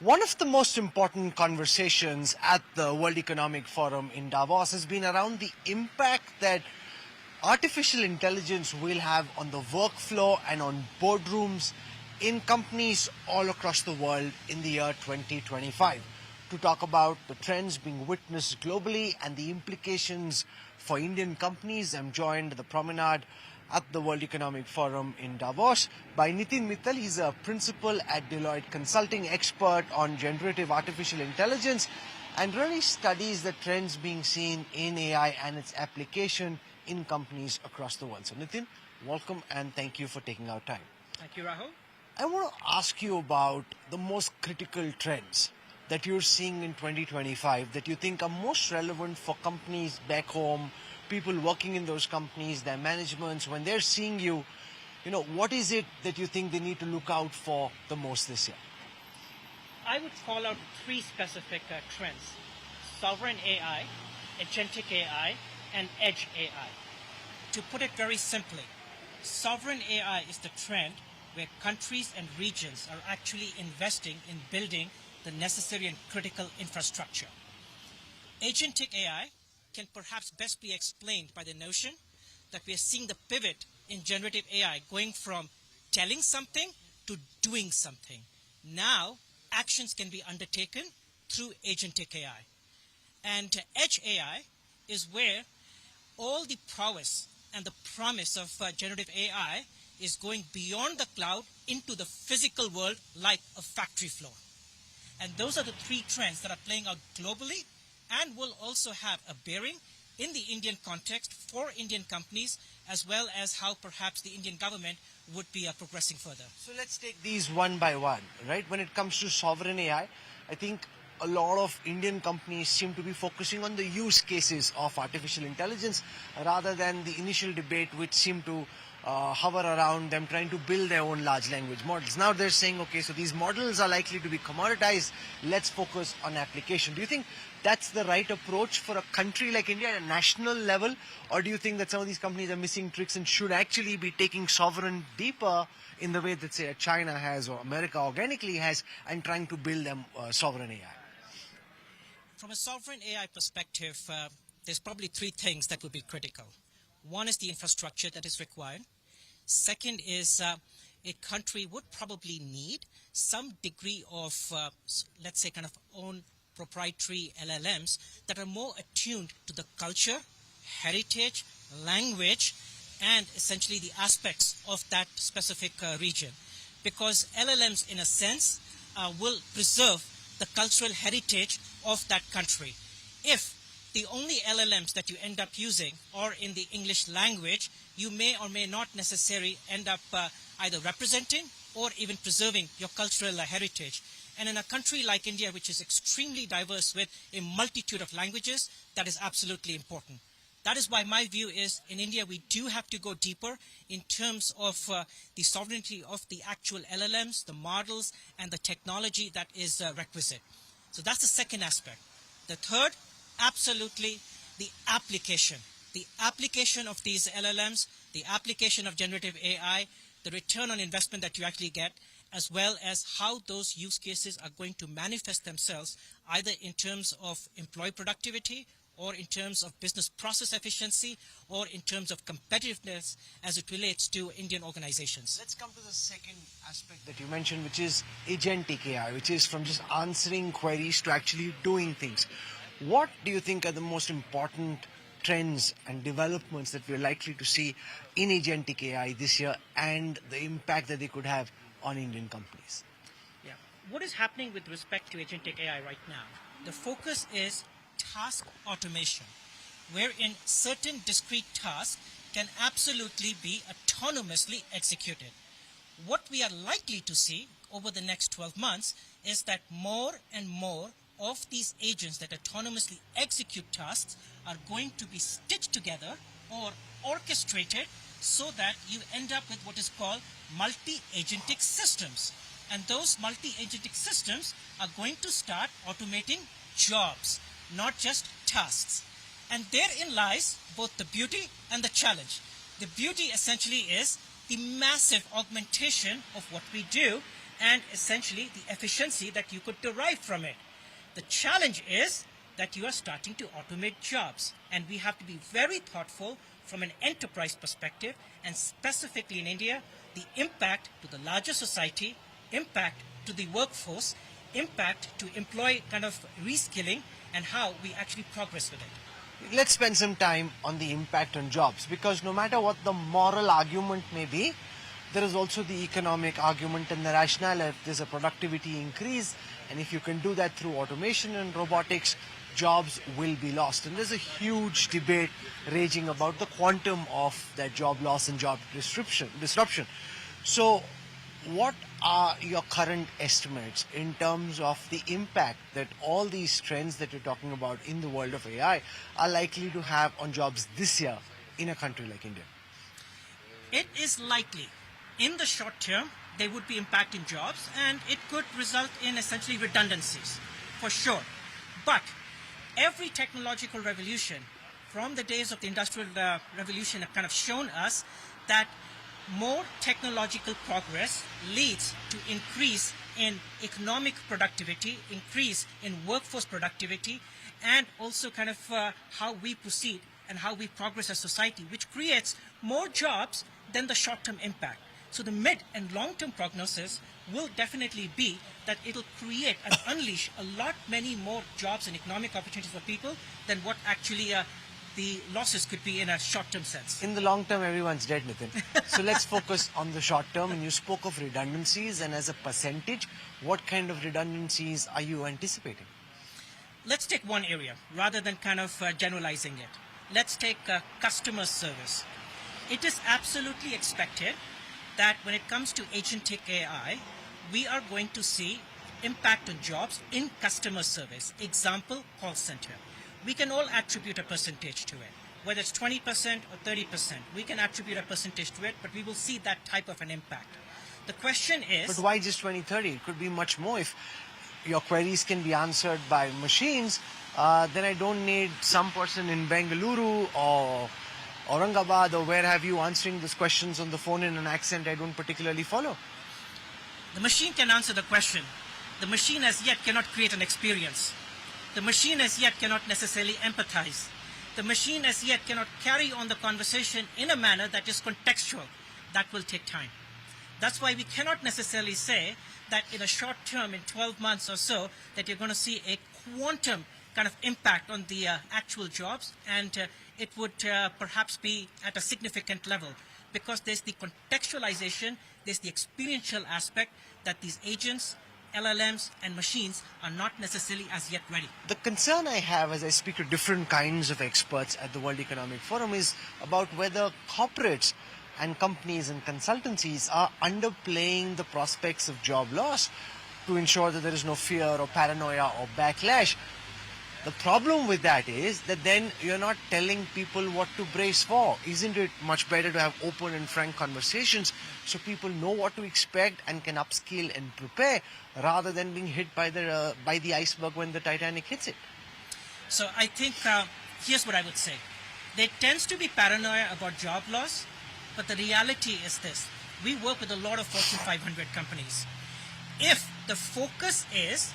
One of the most important conversations at the World Economic Forum in Davos has been around the impact that artificial intelligence will have on the workflow and on boardrooms in companies all across the world in the year 2025. To talk about the trends being witnessed globally and the implications for Indian companies, I'm joined at the promenade at the World Economic Forum in Davos by Nitin Mittal. He's a principal at Deloitte, consulting expert on generative artificial intelligence, and really studies the trends being seen in AI and its application in companies across the world. So Nitin, welcome and thank you for taking our time. Thank you, Rahul. I want to ask you about the most critical trends that you're seeing in 2025 that you think are most relevant for companies back home, people working in those companies, their managements, when they're seeing you, what is it that you think they need to look out for the most this year? I would call out three specific trends: sovereign AI, agentic AI, and edge AI. To put it very simply, sovereign AI is the trend where countries and regions are actually investing in building the necessary and critical infrastructure. Agentic AI can perhaps best be explained by the notion that we are seeing the pivot in generative AI going from telling something to doing something. Now, actions can be undertaken through agentic AI. And edge AI is where all the prowess and the promise of generative AI is going beyond the cloud into the physical world like a factory floor. And those are the three trends that are playing out globally and will also have a bearing in the Indian context for Indian companies, as well as how perhaps the Indian government would be progressing further. So let's take these one by one, right? When it comes to sovereign AI, I think a lot of Indian companies seem to be focusing on the use cases of artificial intelligence rather than the initial debate which seemed to hover around them trying to build their own large language models. Now they're saying, okay, so these models are likely to be commoditized. Let's focus on application. Do you think that's the right approach for a country like India at a national level? Or do you think that some of these companies are missing tricks and should actually be taking sovereign deeper in the way that, say, China has or America organically has and trying to build them sovereign AI? From a sovereign AI perspective, there's probably three things that would be critical. One is the infrastructure that is required. Second is a country would probably need some degree of, let's say, kind of own proprietary LLMs that are more attuned to the culture, heritage, language, and essentially the aspects of that specific region. Because LLMs, in a sense, will preserve the cultural heritage of that country. If the only LLMs that you end up using are in the English language, you may or may not necessarily end up either representing or even preserving your cultural heritage. And in a country like India, which is extremely diverse with a multitude of languages, that is absolutely important. That is why my view is in India, we do have to go deeper in terms of the sovereignty of the actual LLMs, the models, and the technology that is requisite. So that's the second aspect. The third, absolutely the application. The application of these LLMs, the application of generative AI, the return on investment that you actually get, as well as how those use cases are going to manifest themselves either in terms of employee productivity or in terms of business process efficiency or in terms of competitiveness as it relates to Indian organizations. Let's come to the second aspect that you mentioned, which is agentic AI, which is from just answering queries to actually doing things. What do you think are the most important trends and developments that we're likely to see in agentic AI this year and the impact that they could have on Indian companies? Yeah. What is happening with respect to agentic AI right now? The focus is task automation, wherein certain discrete tasks can absolutely be autonomously executed. What we are likely to see over the next 12 months is that more and more of these agents that autonomously execute tasks are going to be stitched together or orchestrated so that you end up with what is called multi-agentic systems. And those multi-agentic systems are going to start automating jobs, not just tasks. And therein lies both the beauty and the challenge. The beauty essentially is the massive augmentation of what we do, and essentially the efficiency that you could derive from it. The challenge is that you are starting to automate jobs, and we have to be very thoughtful from an enterprise perspective, and specifically in India, the impact to the larger society, impact to the workforce, impact to employee kind of reskilling, and how we actually progress with it. Let's spend some time on the impact on jobs, because no matter what the moral argument may be, there is also the economic argument and the rationale. If there's a productivity increase, and if you can do that through automation and robotics, jobs will be lost. And there's a huge debate raging about the quantum of that job loss and job disruption. So what are your current estimates in terms of the impact that all these trends that you're talking about in the world of AI are likely to have on jobs this year in a country like India? It is likely, in the short term, there would be impact in jobs, and it could result in essentially redundancies, for sure. But every technological revolution from the days of the Industrial Revolution have kind of shown us that more technological progress leads to increase in economic productivity, increase in workforce productivity, and also kind of how we proceed and how we progress as society, which creates more jobs than the short-term impact. So the mid and long-term prognosis will definitely be that it'll create and unleash a lot many more jobs and economic opportunities for people than what actually the losses could be in a short-term sense. In the long term, everyone's dead, Nitin. So let's focus on the short term. And you spoke of redundancies, and as a percentage, what kind of redundancies are you anticipating? Let's take one area rather than kind of generalizing it. Let's take customer service. It is absolutely expected that when it comes to agentic AI, we are going to see impact on jobs in customer service. Example, call center. We can all attribute a percentage to it. Whether it's 20% or 30%, we can attribute a percentage to it, but we will see that type of an impact. The question is... But why just 20, 30? It could be much more. If your queries can be answered by machines, then I don't need some person in Bengaluru or Aurangabad or where have you answering these questions on the phone in an accent I don't particularly follow. The machine can answer the question. The machine as yet cannot create an experience. The machine as yet cannot necessarily empathize. The machine as yet cannot carry on the conversation in a manner that is contextual. That will take time. That's why we cannot necessarily say that in a short term, in 12 months or so, that you're going to see a quantum kind of impact on the actual jobs, and it would perhaps be at a significant level, because there's the contextualization, there's the experiential aspect that these agents, LLMs and machines are not necessarily as yet ready. The concern I have as I speak to different kinds of experts at the World Economic Forum is about whether corporates and companies and consultancies are underplaying the prospects of job loss to ensure that there is no fear or paranoia or backlash. The problem with that is that then you're not telling people what to brace for. Isn't it much better to have open and frank conversations so people know what to expect and can upskill and prepare, rather than being hit by the iceberg when the Titanic hits it? So I think here's what I would say. There tends to be paranoia about job loss, but the reality is this. We work with a lot of Fortune 500 companies. If the focus is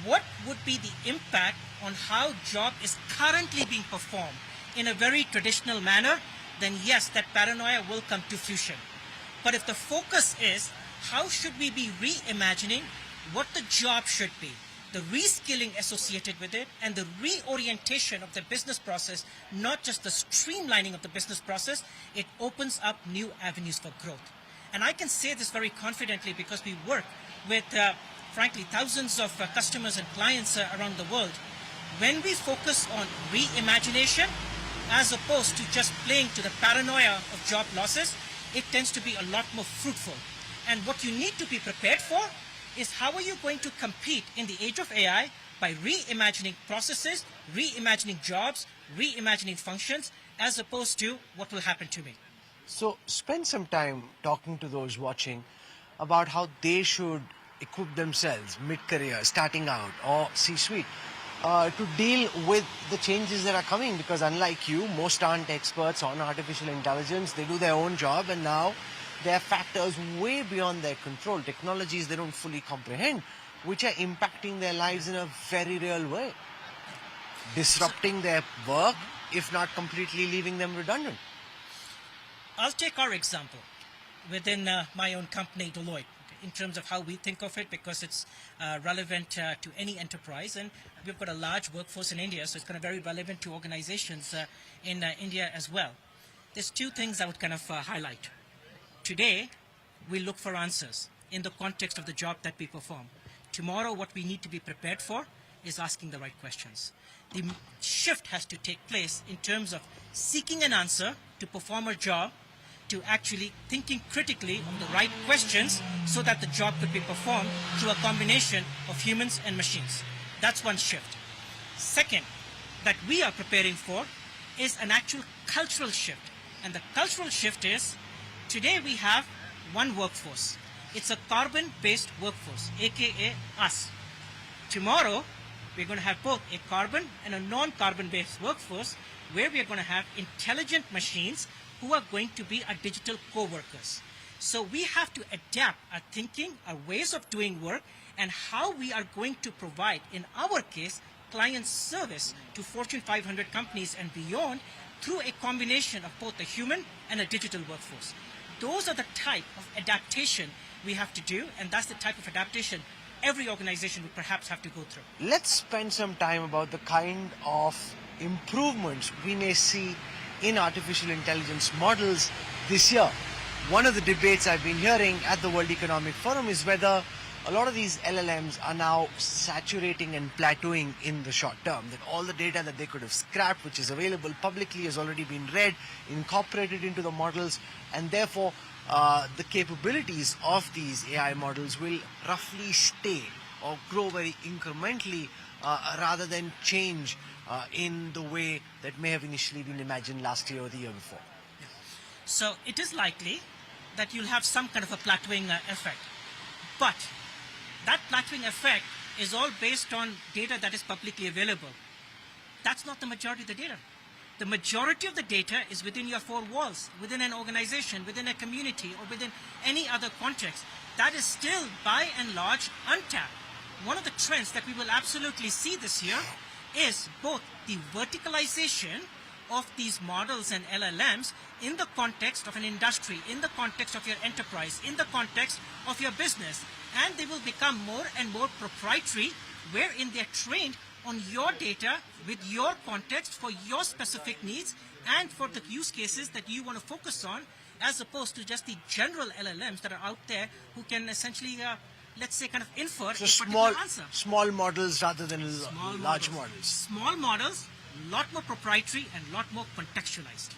what would be the impact on how job is currently being performed in a very traditional manner, then yes, that paranoia will come to fruition. But if the focus is how should we be reimagining what the job should be, the reskilling associated with it, and the reorientation of the business process, not just the streamlining of the business process, it opens up new avenues for growth. And I can say this very confidently because we work with, frankly, thousands of customers and clients around the world. When we focus on reimagination, as opposed to just playing to the paranoia of job losses, it tends to be a lot more fruitful. And what you need to be prepared for is how are you going to compete in the age of AI by reimagining processes, reimagining jobs, reimagining functions, as opposed to what will happen to me. So spend some time talking to those watching about how they should equip themselves mid-career, starting out, or C-suite, to deal with the changes that are coming, because unlike you, most aren't experts on artificial intelligence. They do their own job, and now There are factors way beyond their control, technologies they don't fully comprehend, which are impacting their lives in a very real way, disrupting their work, if not completely leaving them redundant. I'll take our example within my own company, Deloitte, in terms of how we think of it, because it's relevant to any enterprise. And we've got a large workforce in India, so it's kind of very relevant to organizations in India as well. There's two things I would kind of highlight. Today, we look for answers in the context of the job that we perform. Tomorrow, what we need to be prepared for is asking the right questions. The shift has to take place in terms of seeking an answer to perform a job, to actually thinking critically of the right questions so that the job could be performed through a combination of humans and machines. That's one shift. Second, that we are preparing for is an actual cultural shift. And the cultural shift is, today we have one workforce. It's a carbon-based workforce, aka us. Tomorrow, we're going to have both a carbon and a non-carbon based workforce, where we are going to have intelligent machines who are going to be our digital co-workers. So we have to adapt our thinking, our ways of doing work, and how we are going to provide, in our case, client service to Fortune 500 companies and beyond through a combination of both a human and a digital workforce. Those are the type of adaptation we have to do, and that's the type of adaptation every organization would perhaps have to go through. Let's spend some time about the kind of improvements we may see in artificial intelligence models this year. One of the debates I've been hearing at the World Economic Forum is whether a lot of these LLMs are now saturating and plateauing in the short term, that all the data that they could have scrapped, which is available publicly, has already been read, incorporated into the models, and therefore the capabilities of these AI models will roughly stay or grow very incrementally rather than change in the way that may have initially been imagined last year or the year before. So it is likely that you'll have some kind of a plateauing effect. But that plateauing effect is all based on data that is publicly available. That's not the majority of the data. The majority of the data is within your four walls, within an organization, within a community, or within any other context. That is still, by and large, untapped. One of the trends that we will absolutely see this year is both the verticalization of these models and LLMs in the context of an industry, in the context of your enterprise, in the context of your business. And they will become more and more proprietary, wherein they're trained on your data with your context for your specific needs and for the use cases that you want to focus on, as opposed to just the general LLMs that are out there who can essentially, let's say, kind of infer a particular answer. Small models rather than large models. Small models, a lot more proprietary and a lot more contextualized.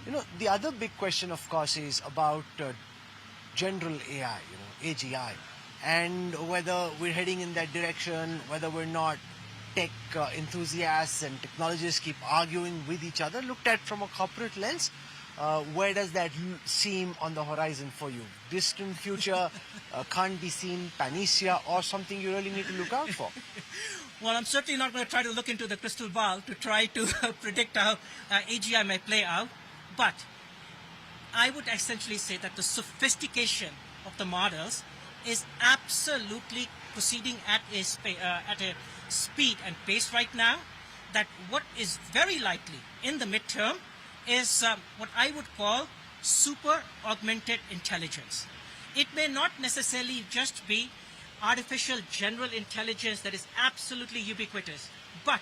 You know, the other big question, of course, is about general AI, AGI, and whether we're heading in that direction, whether we're not. Tech enthusiasts and technologists keep arguing with each other. Looked at from a corporate lens, where does that seem on the horizon for you? Distant future, can't be seen, panacea, or something you really need to look out for? Well, I'm certainly not going to try to look into the crystal ball to try to predict how AGI may play out. But I would essentially say that the sophistication of the models is absolutely proceeding at a speed and pace right now, that what is very likely in the midterm is what I would call super augmented intelligence. It may not necessarily just be artificial general intelligence that is absolutely ubiquitous, but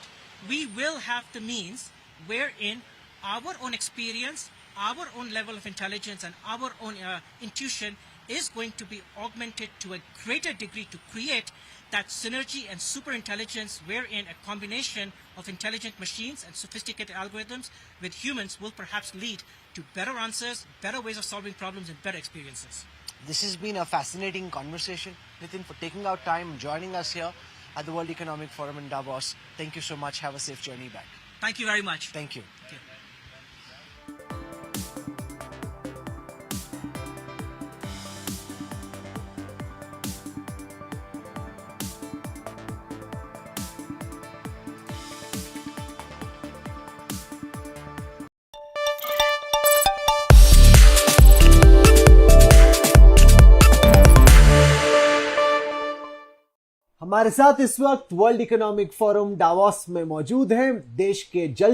we will have the means wherein our own experience, our own level of intelligence, and our own intuition is going to be augmented to a greater degree to create that synergy and super intelligence, wherein a combination of intelligent machines and sophisticated algorithms with humans will perhaps lead to better answers, better ways of solving problems, and better experiences. This has been a fascinating conversation. Nitin, for taking out time, joining us here at the World Economic Forum in Davos. Thank you so much. Have a safe journey back. Thank you very much. Thank you. Okay. हमारे साथ इस वक्त world economic forum Davos में मौजूद हैं देश के जल